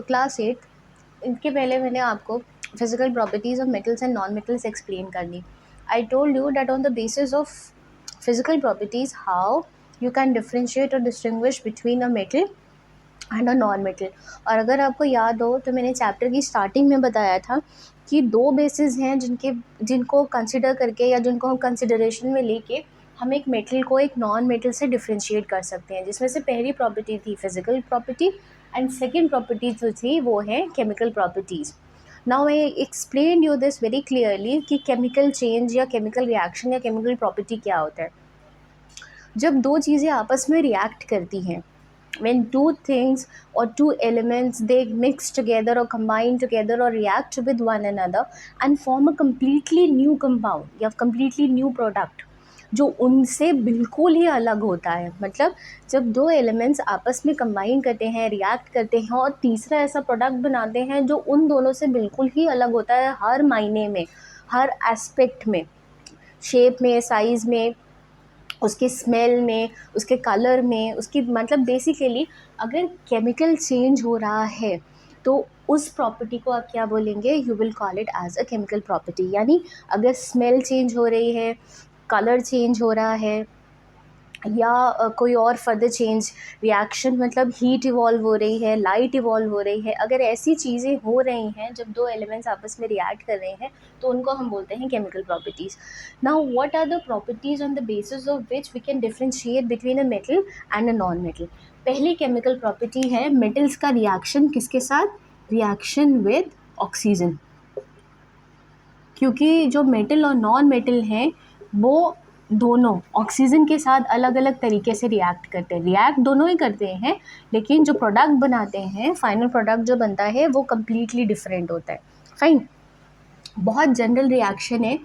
Class 8 इनके पहले मैंने आपको physical properties of metals and non metals explain कर दी. I told you that on the basis of physical properties how you can differentiate और distinguish between a metal and a non metal. और अगर आपको याद हो तो मैंने चैप्टर की स्टार्टिंग में बताया था कि दो बेसिस हैं जिनको कंसिडर करके या जिनको हम कंसिडरेशन में लेके हम एक मेटल को एक नॉन मेटल से डिफ्रेंशिएट कर सकते हैं, जिसमें से पहली प्रॉपर्टी थी physical property and second property जो थी वो है chemical properties. Now I explain you this very clearly कि केमिकल चेंज या केमिकल रिएक्शन या केमिकल प्रॉपर्टी क्या होता है. जब दो चीज़ें आपस में रिएक्ट करती हैं, when two things or two elements they mix together or combine together or react with one another and form a completely new compound या completely new product जो उनसे बिल्कुल ही अलग होता है. मतलब जब दो एलिमेंट्स आपस में कंबाइन करते हैं, रिएक्ट करते हैं और तीसरा ऐसा प्रोडक्ट बनाते हैं जो उन दोनों से बिल्कुल ही अलग होता है, हर मायने में, हर एस्पेक्ट में, शेप में, साइज़ में, उसके स्मेल में, उसके कलर में, उसकी मतलब बेसिकली अगर केमिकल चेंज हो रहा है तो उस प्रॉपर्टी को आप क्या बोलेंगे, you will call it as a chemical property. यानी अगर स्मेल चेंज हो रही है, कलर चेंज हो रहा है या कोई और फर्दर चेंज, रिएक्शन मतलब हीट इवॉल्व हो रही है, लाइट इवॉल्व हो रही है, अगर ऐसी चीज़ें हो रही हैं जब दो एलिमेंट्स आपस में रिएक्ट कर रहे हैं तो उनको हम बोलते हैं chemical properties. Now what are the properties on the basis of which we can differentiate between a metal and a non metal. पहली केमिकल प्रॉपर्टी है मेटल्स का रिएक्शन किसके साथ, रिएक्शन विद ऑक्सीजन. क्योंकि जो मेटल और नॉन मेटल हैं वो दोनों ऑक्सीजन के साथ अलग अलग तरीके से रिएक्ट करते हैं. रिएक्ट दोनों ही करते हैं लेकिन जो प्रोडक्ट बनाते हैं, फाइनल प्रोडक्ट जो बनता है वो कम्प्लीटली डिफरेंट होता है. फाइन, बहुत जनरल रिएक्शन है.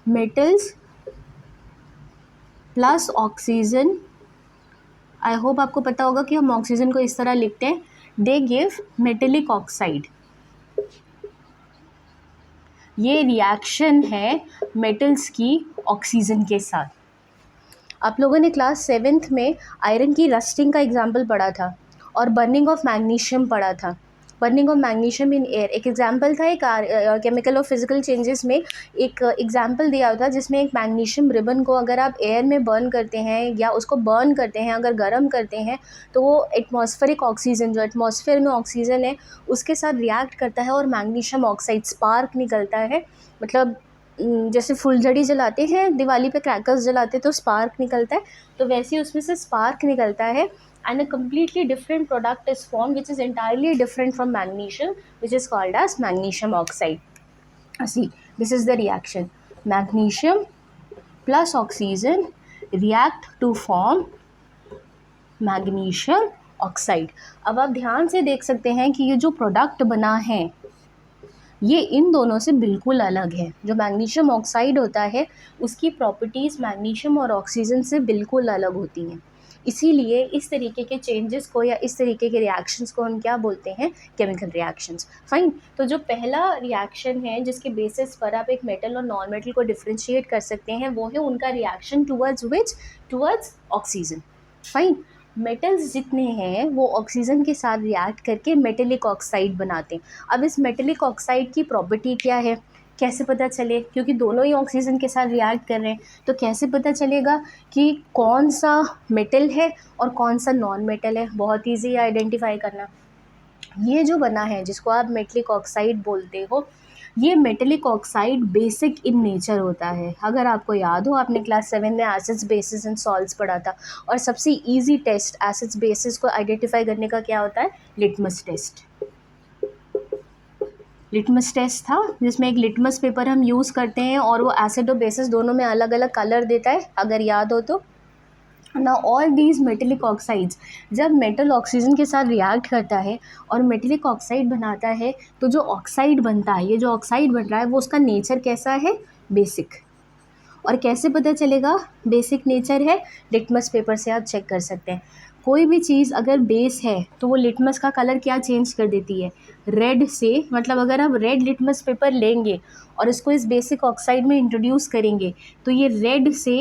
Metals plus oxygen, I hope आपको पता होगा कि हम ऑक्सीजन को इस तरह लिखते हैं, दे गिव मेटेलिक ऑक्साइड. ये रिएक्शन है मेटल्स की ऑक्सीजन के साथ. आप लोगों ने क्लास 7th में आयरन की रस्टिंग का एग्जाम्पल पढ़ा था और बर्निंग ऑफ मैग्नीशियम पढ़ा था. Burning of magnesium in air एक एग्जाम्पल था. एक केमिकल और फिजिकल चेंजेस में एक एग्जाम्पल दिया था जिसमें एक मैग्नीशियम रिबन को अगर आप एयर में बर्न करते हैं या उसको बर्न करते हैं, अगर गर्म करते हैं तो वो एटमॉस्फेरिक ऑक्सीजन, जो एटमॉस्फेयर में ऑक्सीजन है उसके साथ रिएक्ट करता है और मैग्नीशियम ऑक्साइड स्पार्क निकलता है. मतलब जैसे फुलझड़ी जलाते हैं, दिवाली पे क्रैकर्स जलाते तो स्पार्क निकलता है, तो वैसे ही उसमें से स्पार्क निकलता है and a completely different product is formed which is entirely different from magnesium, which is called as magnesium oxide. See, this is the reaction. Magnesium plus oxygen react to form magnesium oxide. अब आप ध्यान से देख सकते हैं कि ये जो प्रोडक्ट बना है ये इन दोनों से बिल्कुल अलग है. जो मैग्नीशियम ऑक्साइड होता है उसकी प्रॉपर्टीज़ मैग्नीशियम और ऑक्सीजन से बिल्कुल अलग होती हैं. इसीलिए इस तरीके के चेंजेस को या इस तरीके के रिएक्शंस को हम क्या बोलते हैं, केमिकल रिएक्शंस. फाइन, तो जो पहला रिएक्शन है जिसके बेसिस पर आप एक मेटल और नॉन मेटल को डिफ्रेंशिएट कर सकते हैं वो है उनका रिएक्शन टूवर्ड्स विच, टूवर्ड्स ऑक्सीजन. फाइन, मेटल्स जितने हैं वो ऑक्सीजन के साथ रिएक्ट करके मेटेलिक ऑक्साइड बनाते हैं. अब इस मेटेलिक ऑक्साइड की प्रॉपर्टी क्या है, कैसे पता चले, क्योंकि दोनों ही ऑक्सीजन के साथ रिएक्ट कर रहे हैं तो कैसे पता चलेगा कि कौन सा मेटल है और कौन सा नॉन मेटल है. बहुत ईजी है आइडेंटिफाई करना. ये जो बना है जिसको आप मेटेलिक ऑक्साइड बोलते हो, ये metallic oxide basic in nature होता है. अगर आपको याद हो आपने क्लास 7 में एसिड्स, बेसिस एंड सॉल्ट्स पढ़ा था और सबसे इजी टेस्ट एसिड्स बेसिस को आइडेंटिफाई करने का क्या होता है, लिटमस टेस्ट. लिटमस टेस्ट था जिसमें एक लिटमस पेपर हम यूज़ करते हैं और वो एसिड और बेसिस दोनों में अलग अलग कलर देता है, अगर याद हो तो. ना ऑल दीज मेटेलिक ऑक्साइड्स जब मेटल ऑक्सीजन के साथ रिएक्ट करता है और मेटेलिक ऑक्साइड बनाता है तो जो ऑक्साइड बनता है, ये जो ऑक्साइड बन रहा है वो उसका नेचर कैसा है, बेसिक. और कैसे पता चलेगा बेसिक नेचर है, लिटमस पेपर से आप चेक कर सकते हैं. कोई भी चीज़ अगर बेस है तो वो लिटमस का कलर क्या चेंज कर देती है, रेड से. मतलब अगर आप रेड लिटमस पेपर लेंगे और इसको इस बेसिक ऑक्साइड में इंट्रोड्यूस करेंगे तो ये रेड से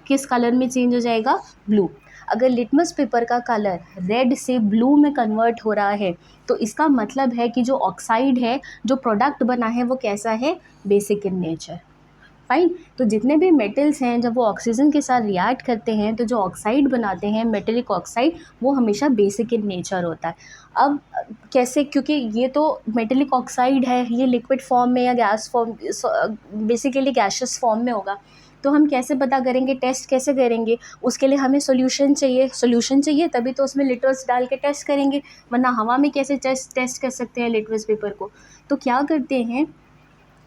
किस कलर में चेंज हो जाएगा, ब्लू. अगर लिटमस पेपर का कलर रेड से ब्लू में कन्वर्ट हो रहा है तो इसका मतलब है कि जो ऑक्साइड है, जो प्रोडक्ट बना है, वो कैसा है, बेसिक इन नेचर। फाइन। तो जितने भी मेटल्स हैं जब वो ऑक्सीजन के साथ रिएक्ट करते हैं तो जो ऑक्साइड बनाते हैं मेटेलिक ऑक्साइड, वो हमेशा बेसिक इन नेचर होता है। अब कैसे, क्योंकि ये तो मेटेलिक ऑक्साइड है, ये लिक्विड फॉर्म में या gas form, basically gaseous form में होगा, तो हम कैसे पता करेंगे, टेस्ट कैसे करेंगे? उसके लिए हमें सॉल्यूशन चाहिए तभी तो उसमें लिटर्स डाल के टेस्ट करेंगे, वरना हवा में कैसे टेस्ट कर सकते हैं लिटमस पेपर को? तो क्या करते हैं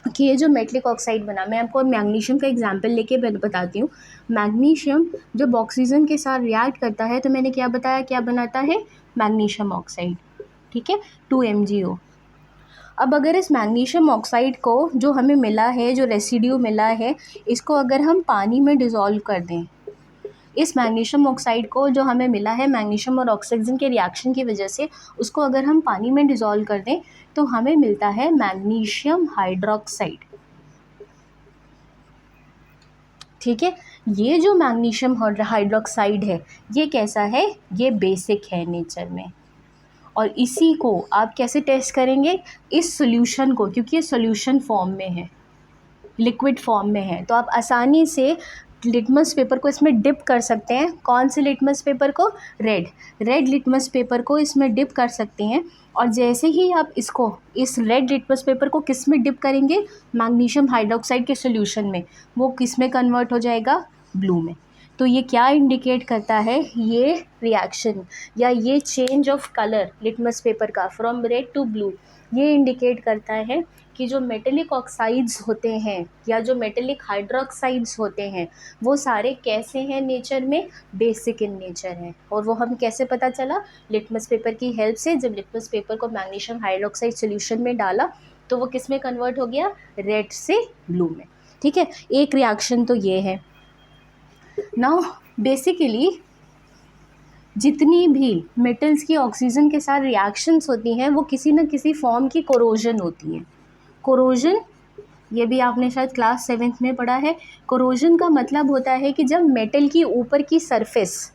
कि ये जो मेटलिक ऑक्साइड बना, मैं आपको मैग्नीशियम का एग्जांपल लेके बताती हूँ। मैग्नीशियम जब ऑक्सीजन के साथ रिएक्ट करता है तो मैंने क्या बताया, क्या बनाता है, मैग्नीशियम ऑक्साइड, ठीक है, 2MgO। अब अगर इस मैग्नीशियम ऑक्साइड को जो हमें मिला है, जो रेसिड्यू मिला है, इसको अगर हम पानी में डिज़ोल्व कर दें, इस मैग्नीशियम ऑक्साइड को जो हमें मिला है मैग्नीशियम और ऑक्सीजन के रिएक्शन की वजह से, उसको अगर हम पानी में डिज़ोल्व कर दें तो हमें मिलता है मैग्नीशियम हाइड्रोक्साइड, ठीक है। ये जो मैग्नीशियम हाइड्रोक्साइड है, ये कैसा है, ये बेसिक है नेचर में। और इसी को आप कैसे टेस्ट करेंगे, इस सॉल्यूशन को, क्योंकि ये सॉल्यूशन फॉर्म में है, लिक्विड फॉर्म में है, तो आप आसानी से लिटमस पेपर को इसमें डिप कर सकते हैं। कौन से लिटमस पेपर को, रेड लिटमस पेपर को इसमें डिप कर सकते हैं। और जैसे ही आप इसको, इस रेड लिटमस पेपर को किस में डिप करेंगे, मैग्नीशियम हाइड्रोक्साइड के सॉल्यूशन में, वो किस में कन्वर्ट हो जाएगा, ब्लू में। तो ये क्या इंडिकेट करता है, ये रिएक्शन या ये change of colour litmus paper का फ्रॉम रेड टू ब्लू, ये इंडिकेट करता है कि जो मेटेलिक ऑक्साइड्स होते हैं या जो मेटेलिक हाइड्रोक्साइड्स होते हैं, वो सारे कैसे हैं नेचर में, बेसिक इन नेचर हैं। और वो हम कैसे पता चला, लिटमस पेपर की हेल्प से। जब लिटमस पेपर को मैग्नीशियम हाइड्रोक्साइड सॉल्यूशन में डाला तो वो किस में कन्वर्ट हो गया, रेड से ब्लू में, ठीक है। एक रिएक्शन तो ये है। नाउ बेसिकली जितनी भी मेटल्स की ऑक्सीजन के साथ रिएक्शंस होती हैं वो किसी न किसी फॉर्म की कोरोजन होती हैं। कोरोजन, ये भी आपने शायद क्लास 7th में पढ़ा है। कोरोजन का मतलब होता है कि जब मेटल की ऊपर की सरफेस,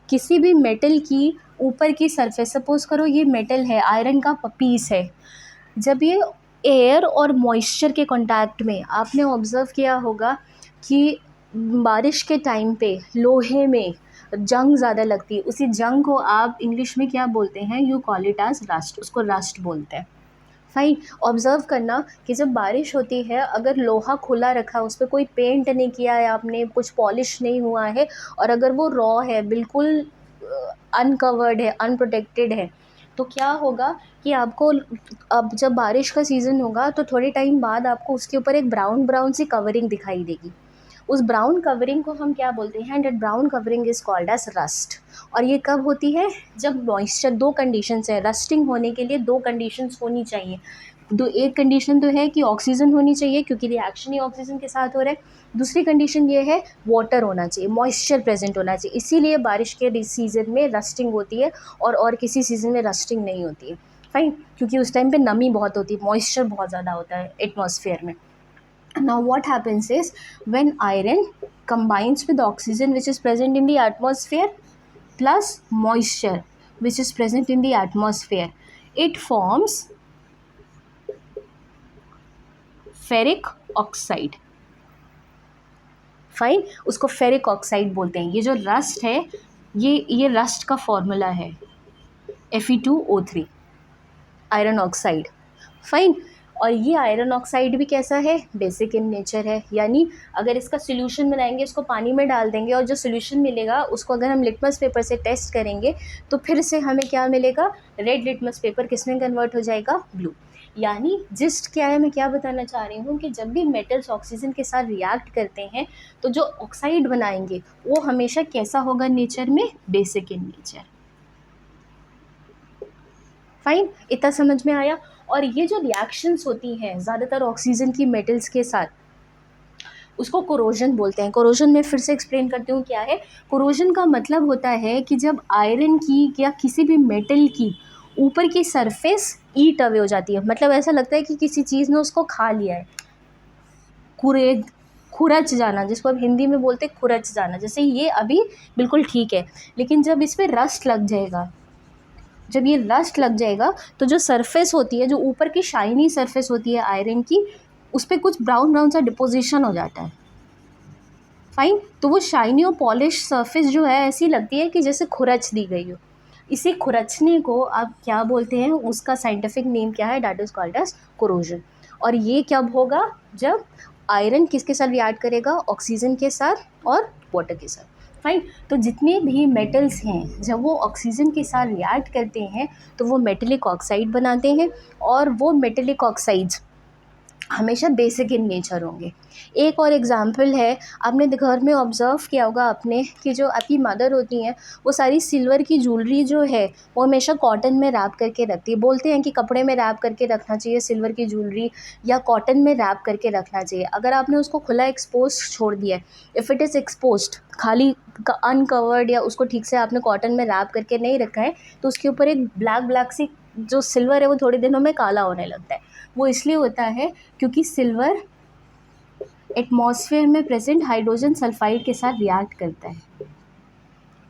किसी भी मेटल की ऊपर की सरफेस, सपोज करो ये मेटल है, आयरन का पीस है, जब ये एयर और मॉइस्चर के कांटेक्ट में, आपने ऑब्ज़र्व किया होगा कि बारिश के टाइम पे लोहे में जंग ज़्यादा लगती है, उसी जंग को आप इंग्लिश में क्या बोलते हैं, you call it as rust, उसको रस्ट बोलते हैं। फाइन। ऑब्ज़र्व करना कि जब बारिश होती है, अगर लोहा खुला रखा, उस पर कोई पेंट नहीं किया है आपने, कुछ पॉलिश नहीं हुआ है, और अगर वो रॉ है, बिल्कुल अनकवर्ड है, अनप्रोटेक्टेड है, तो क्या होगा कि आपको, अब जब बारिश का सीज़न होगा तो थोड़े टाइम बाद आपको उसके ऊपर एक ब्राउन ब्राउन सी कवरिंग दिखाई देगी। उस ब्राउन कवरिंग को हम क्या बोलते हैं, that brown covering is called as rust. और ये कब होती है, जब मॉइस्चर, दो कंडीशंस है रस्टिंग होने के लिए, दो कंडीशंस होनी चाहिए। एक कंडीशन तो है कि ऑक्सीजन होनी चाहिए, क्योंकि रिएक्शन ही ऑक्सीजन के साथ हो रहा है। दूसरी कंडीशन ये है, वाटर होना चाहिए, मॉइस्चर प्रेजेंट होना चाहिए। इसीलिए बारिश के सीज़न में रस्टिंग होती है और किसी सीज़न में रस्टिंग नहीं होती है। फाइन, क्योंकि उस टाइम पे नमी बहुत होती है, मॉइस्चर बहुत ज़्यादा होता है एटमॉस्फेयर में। Now what happens is, when iron combines with oxygen which is present in the atmosphere plus moisture which is present in the atmosphere, it forms ferric oxide. Fine, उसको फेरिक ऑक्साइड बोलते हैं। ये जो rust है, ये rust का formula है Fe2O3, iron oxide. Fine. और ये आयरन ऑक्साइड भी कैसा है, बेसिक इन नेचर है। यानी अगर इसका सॉल्यूशन बनाएंगे, इसको पानी में डाल देंगे, और जो सॉल्यूशन मिलेगा उसको अगर हम लिटमस पेपर से टेस्ट करेंगे तो फिर से हमें क्या मिलेगा, रेड लिटमस पेपर किस में कन्वर्ट हो जाएगा, ब्लू। यानी जिस्ट क्या है, मैं क्या बताना चाह रही हूँ कि जब भी मेटल्स ऑक्सीजन के साथ रिएक्ट करते हैं तो जो ऑक्साइड बनाएंगे वो हमेशा कैसा होगा नेचर में, बेसिक इन नेचर। फाइन, इतना समझ में आया। और ये जो रिएक्शंस होती हैं ज़्यादातर ऑक्सीजन की मेटल्स के साथ, उसको कोरोजन बोलते हैं। कोरोजन में फिर से एक्सप्लेन करती हूँ क्या है। कोरोजन का मतलब होता है कि जब आयरन की या किसी भी मेटल की ऊपर की सरफेस ईट अवे हो जाती है, मतलब ऐसा लगता है कि किसी चीज़ ने उसको खा लिया है, कुरेद खुरच जाना, जिसको अब हिंदी में बोलते हैं खुरच जाना। जैसे ये अभी बिल्कुल ठीक है, लेकिन जब इस पर रस्ट लग जाएगा, जब ये रस्ट लग जाएगा तो जो सरफेस होती है, जो ऊपर की शाइनी सरफेस होती है आयरन की, उस पर कुछ ब्राउन ब्राउन सा डिपोजिशन हो जाता है। फाइन, तो वो शाइनी और पॉलिश सरफेस जो है ऐसी लगती है कि जैसे खुरच दी गई हो। इसी खुरचने को आप क्या बोलते हैं, उसका साइंटिफिक नेम क्या है, that is called as corrosion. और ये कब होगा, जब आयरन किसके साथ रिएक्ट करेगा, ऑक्सीजन के साथ और वाटर के साथ। फाइन, तो जितने भी मेटल्स हैं जब वो ऑक्सीजन के साथ रिएक्ट करते हैं तो वो मेटेलिक ऑक्साइड बनाते हैं, और वो मेटेलिक ऑक्साइड्स हमेशा बेसिक इन नेचर होंगे। एक और एग्जांपल है, आपने घर में ऑब्ज़र्व किया होगा आपने कि जो आपकी मदर होती हैं वो सारी सिल्वर की ज्वेलरी जो है वो हमेशा कॉटन में रैप करके रखती है। बोलते हैं कि कपड़े में रैप करके रखना चाहिए सिल्वर की ज्वेलरी, या कॉटन में रैप करके रखना चाहिए। अगर आपने उसको खुला एक्सपोज छोड़ दिया है, इफ़ इट इज़ एक्सपोज्ड, खाली अनकवर्ड, या उसको ठीक से आपने कॉटन में रैप करके नहीं रखा है, तो उसके ऊपर एक ब्लैक ब्लैक सी जो सिल्वर है वो थोड़े दिनों में काला होने लगता है। वो इसलिए होता है क्योंकि सिल्वर एटमॉस्फेयर में प्रेजेंट हाइड्रोजन सल्फाइड के साथ रिएक्ट करता है।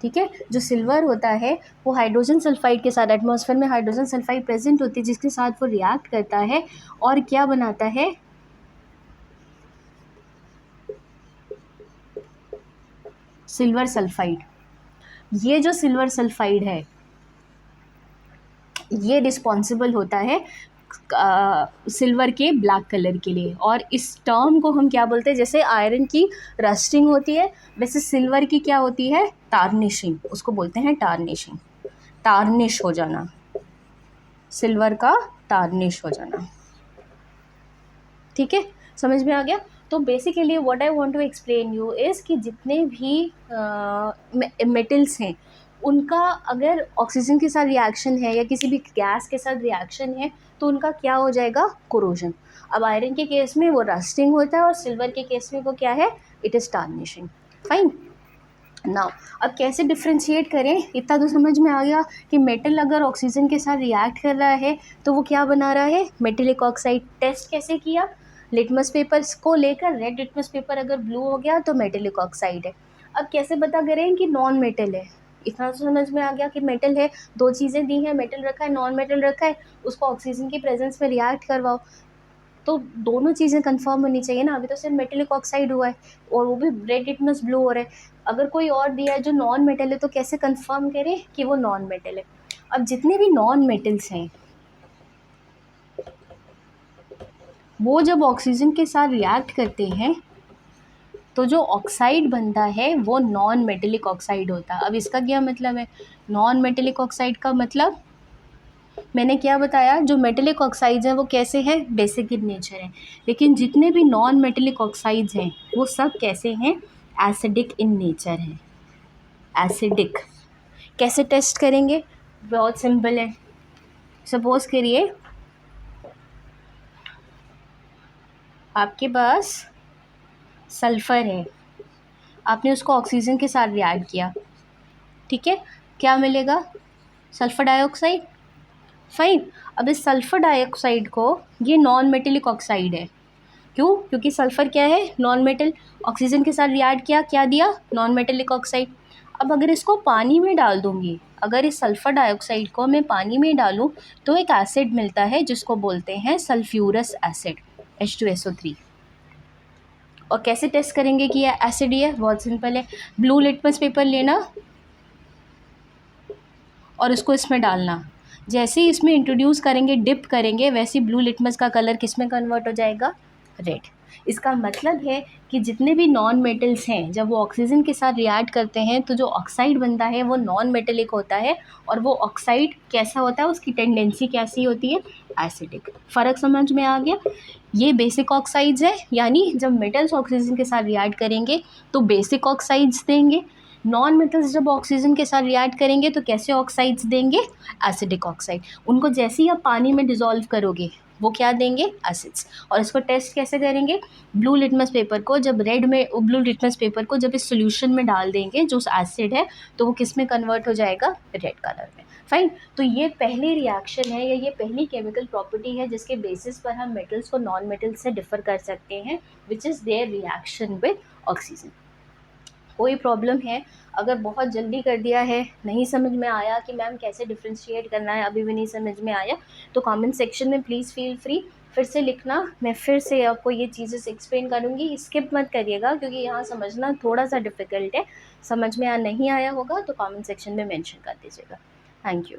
ठीक है, जो सिल्वर होता है वो हाइड्रोजन सल्फाइड के साथ, एटमॉस्फेयर में हाइड्रोजन सल्फाइड प्रेजेंट होती है जिसके साथ वो रिएक्ट करता है और क्या बनाता है, सिल्वर सल्फाइड। ये जो सिल्वर सल्फाइड है ये रिस्पॉन्सिबल होता है सिल्वर के ब्लैक कलर के लिए। और इस टर्म को हम क्या बोलते हैं, जैसे आयरन की रस्टिंग होती है वैसे सिल्वर की क्या होती है, टार्निशिंग, उसको बोलते हैं टार्निशिंग, टार्निश हो जाना, सिल्वर का टार्निश हो जाना। ठीक है, समझ में आ गया। तो basically what I want to explain you is कि जितने भी मेटल्स हैं उनका अगर ऑक्सीजन के साथ रिएक्शन है या किसी भी गैस के साथ रिएक्शन है तो उनका क्या हो जाएगा, कोरोजन। अब आयरन के केस में वो रस्टिंग होता है और सिल्वर के केस में वो क्या है, it is tarnishing. Fine, now अब कैसे डिफ्रेंशिएट करें, इतना तो समझ में आ गया कि मेटल अगर ऑक्सीजन के साथ रिएक्ट कर रहा है तो वो क्या बना रहा है, मेटेलिक ऑक्साइड। टेस्ट कैसे किया, लिटमस पेपर को लेकर, रेड लिटमस पेपर अगर ब्लू हो गया तो मेटेलिक ऑक्साइड है। अब कैसे पता करें कि नॉन मेटल है, इतना तो समझ में आ गया कि मेटल है, दो चीज़ें दी हैं, मेटल रखा है नॉन मेटल रखा है, उसको ऑक्सीजन की प्रेजेंस में रिएक्ट करवाओ। तो दोनों चीज़ें कंफर्म होनी चाहिए ना, अभी तो सिर्फ मेटेलिक ऑक्साइड हुआ है और वो भी रेड लिटमस ब्लू हो रहा है। अगर कोई और दिया है जो नॉन मेटल है तो कैसे कंफर्म करें कि वो नॉन मेटल है। अब जितने भी नॉन मेटल्स हैं वो जब ऑक्सीजन के साथ रिएक्ट करते हैं तो जो ऑक्साइड बनता है वो नॉन मेटेलिक ऑक्साइड होता है। अब इसका क्या मतलब है, नॉन मेटेलिक ऑक्साइड का मतलब मैंने क्या बताया, जो मेटेलिक ऑक्साइड्स हैं वो कैसे हैं, बेसिक इन नेचर है, लेकिन जितने भी नॉन मेटेलिक ऑक्साइड्स हैं वो सब कैसे हैं, एसिडिक इन नेचर है। एसिडिक कैसे टेस्ट करेंगे, बहुत सिंपल है। सपोज करिए आपके पास सल्फ़र है, आपने उसको ऑक्सीजन के साथ रिएक्ट किया, ठीक है, क्या मिलेगा, सल्फ़र डाइऑक्साइड। फाइन, अब इस सल्फ़र डाइऑक्साइड को, ये नॉन मेटेलिक ऑक्साइड है, क्यों, क्योंकि सल्फ़र क्या है, नॉन मेटल, ऑक्सीजन के साथ रिएक्ट किया, क्या दिया, नॉन मेटेलिक ऑक्साइड। अब अगर इसको पानी में डाल दूँगी, अगर इस सल्फ़र डाइऑक्साइड को मैं पानी में डालूँ तो एक एसिड मिलता है जिसको बोलते हैं सल्फ्यूरस एसिड, H2SO3। और कैसे टेस्ट करेंगे कि यह एसिड ही है, बहुत सिंपल है, ब्लू लिटमस पेपर लेना और इसको इसमें डालना, जैसे ही इसमें इंट्रोड्यूस करेंगे, डिप करेंगे, वैसे ही ब्लू लिटमस का कलर किस में कन्वर्ट हो जाएगा, रेड। इसका मतलब है कि जितने भी नॉन मेटल्स हैं जब वो ऑक्सीजन के साथ रिएक्ट करते हैं तो जो ऑक्साइड बनता है वो नॉन मेटेलिक होता है, और वो ऑक्साइड कैसा होता है, उसकी टेंडेंसी कैसी होती है, एसिडिक। फ़र्क समझ में आ गया। ये बेसिक ऑक्साइड्स है, यानी जब मेटल्स ऑक्सीजन के साथ रिएक्ट करेंगे तो बेसिक ऑक्साइड्स देंगे, नॉन मेटल्स जब ऑक्सीजन के साथ रिएक्ट करेंगे तो कैसे ऑक्साइड्स देंगे, एसिडिक ऑक्साइड। उनको जैसे ही आप पानी में डिज़ोल्व करोगे वो क्या देंगे, एसिड्स। और इसको टेस्ट कैसे करेंगे, ब्लू लिटमस पेपर को जब ब्लू लिटमस पेपर को जब इस सोल्यूशन में डाल देंगे जो एसिड है तो वो किस में कन्वर्ट हो जाएगा, रेड कलर में। फाइन। तो ये पहली रिएक्शन है या ये पहली केमिकल प्रॉपर्टी है जिसके बेसिस पर हम मेटल्स को नॉन मेटल्स से डिफर कर सकते हैं, which is their reaction with oxygen. कोई प्रॉब्लम है? अगर बहुत जल्दी कर दिया है, नहीं समझ में आया कि मैम कैसे डिफ्रेंशिएट करना है, अभी भी नहीं समझ में आया, तो कमेंट सेक्शन में प्लीज़ फील फ्री फिर से लिखना, मैं फिर से आपको ये चीज़ें एक्सप्लेन करूँगी। स्किप मत करिएगा क्योंकि यहाँ समझना थोड़ा सा डिफ़िकल्ट है। समझ में नहीं आया होगा तो कमेंट सेक्शन में मेंशन कर दीजिएगा। Thank you.